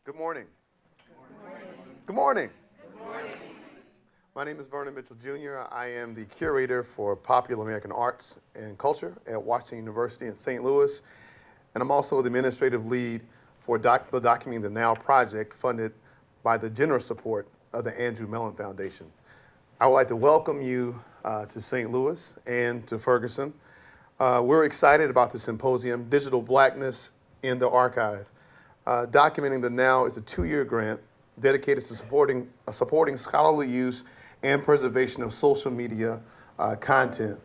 Good morning. Good morning. My name is Vernon Mitchell Jr. I am the curator for Popular American Arts and Culture at Washington University in St. Louis, and I'm also the administrative lead for the Documenting the Now project funded by the generous support of the Andrew Mellon Foundation. I would like to welcome you to St. Louis and to Ferguson. We're excited about the symposium, Digital Blackness in the Archive. Documenting the Now is a 2-year grant dedicated to supporting scholarly use and preservation of social media content.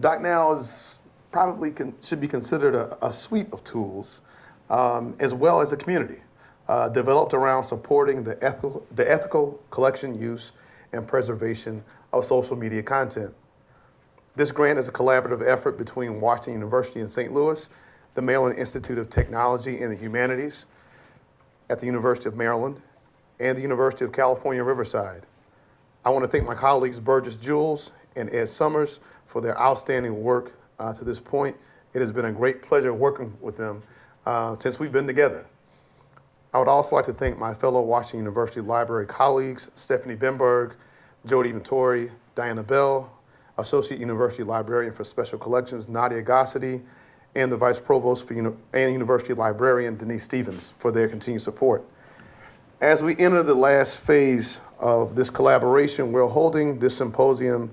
DocNow is probably should be considered a suite of tools, as well as a community, developed around supporting the ethical collection, use, and preservation of social media content. This grant is a collaborative effort between Washington University in St. Louis, the Maryland Institute of Technology and the Humanities at the University of Maryland, and the University of California, Riverside. I want to thank my colleagues Burgess Jules and Ed Summers for their outstanding work to this point. It has been a great pleasure working with them since we've been together. I would also like to thank my fellow Washington University Library colleagues, Stephanie Bemberg, Jody Matori, Diana Bell, Associate University Librarian for Special Collections, Nadia Gossedy, and the Vice Provost and University Librarian, Denise Stevens, for their continued support. As we enter the last phase of this collaboration, we're holding this symposium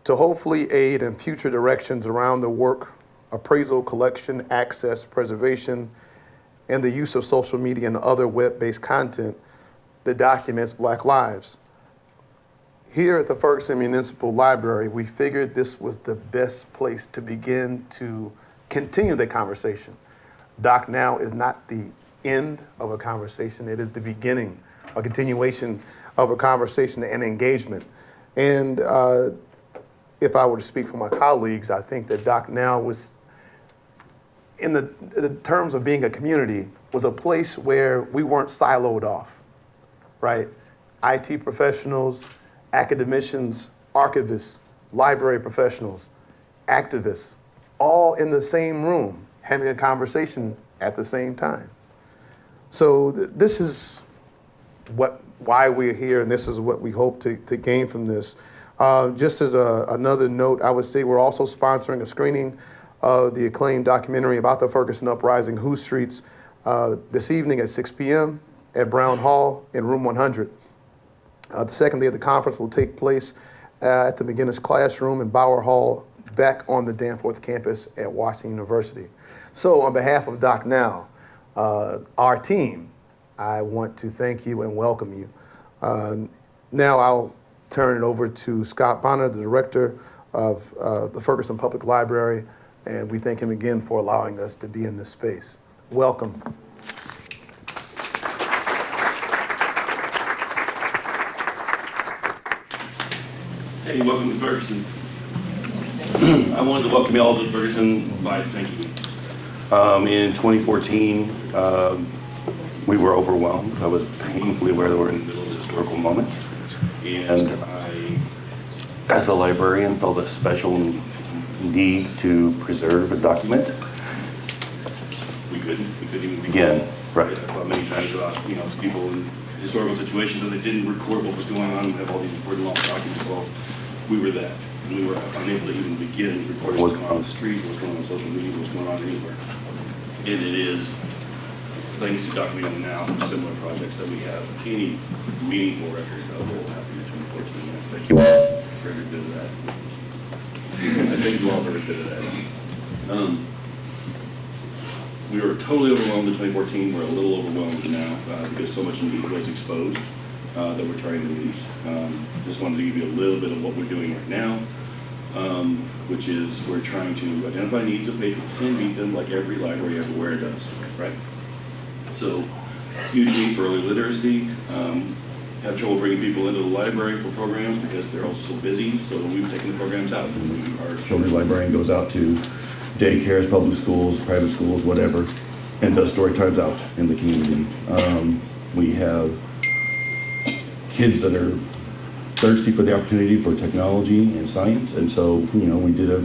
to hopefully aid in future directions around the work, appraisal, collection, access, preservation, and the use of social media and other web-based content that documents Black lives. Here at the Ferguson Municipal Library, we figured this was the best place to begin to continue the conversation. DocNow is not the end of a conversation, it is the beginning, a continuation of a conversation and engagement. And if I were to speak for my colleagues, I think that DocNow was, in the terms of being a community, was a place where we weren't siloed off, right? IT professionals, academicians, archivists, library professionals, activists, all in the same room, having a conversation at the same time. So this is why we're here, and this is what we hope to gain from this. Just as another note, I would say we're also sponsoring a screening of the acclaimed documentary about the Ferguson Uprising, Whose Streets, this evening at 6 p.m. at Brown Hall in room 100. The second day of the conference will take place at the McGinnis Classroom in Bauer Hall, back on the Danforth campus at Washington University. So on behalf of DocNow, our team, I want to thank you and welcome you. Now I'll turn it over to Scott Bonner, the director of the Ferguson Public Library, and we thank him again for allowing us to be in this space. Welcome. Hey, welcome to Ferguson. I wanted to welcome you all to Ferguson by thanking you. In 2014, we were overwhelmed. I was painfully aware that we're in the middle of a historical moment. And I, as a librarian, felt a special need to preserve and document. We couldn't even begin. Right. I thought many times about, people in historical situations and they didn't record what was going on and have all these important lost documents. Well, we were that. We were unable to even begin recording what's going on the streets, what's going on social media, what's going on anywhere. And it is thanks to Documenting Now and similar projects that we have any meaningful record of what will happen in 2014. And thank you all for every bit of that. I thank you all for every bit of that. We were totally overwhelmed in 2014. We're a little overwhelmed now because so much need was exposed that we're trying to meet. Just wanted to give you a little bit of what we're doing right now. Which is we're trying to identify needs of patrons and meet them like every library everywhere does, right? So, huge need for early literacy. Have trouble bringing people into the library for programs because they're also so busy, so we've taken the programs out. Our children's librarian goes out to daycares, public schools, private schools, whatever, and does story times out in the community. We have kids that are thirsty for the opportunity for technology and science, and so we did a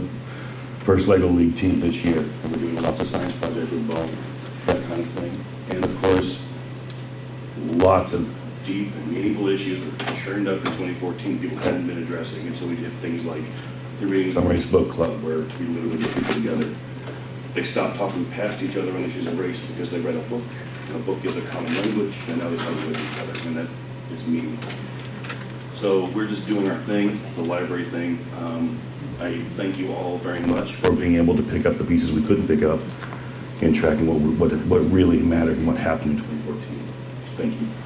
first Lego League team this year, and we're doing lots of science projects with ball, that kind of thing. And of course, lots of deep and meaningful issues that were churned up in 2014 people hadn't been addressing. And so we did things like the Readings on Race book club, where we literally get people together. They stopped talking past each other on issues of race because they read a book. A book gives a common language, and now they talk with each other, and that is meaningful. So we're just doing our thing, the library thing. I thank you all very much for being able to pick up the pieces we couldn't pick up and tracking what really mattered and what happened in 2014. Thank you.